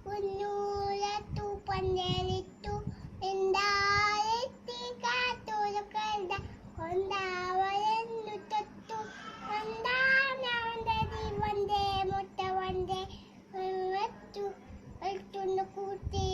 കുഞ്ഞൂലത്തു പന്തലിത്തു എന്തായെത്തി കാത്തൊരു കണ്ട കൊണ്ടാവയെന്നു തൊട്ടു കൊണ്ടാവന്റെ മുട്ട വണ്ടേ വെച്ചു കൂട്ടി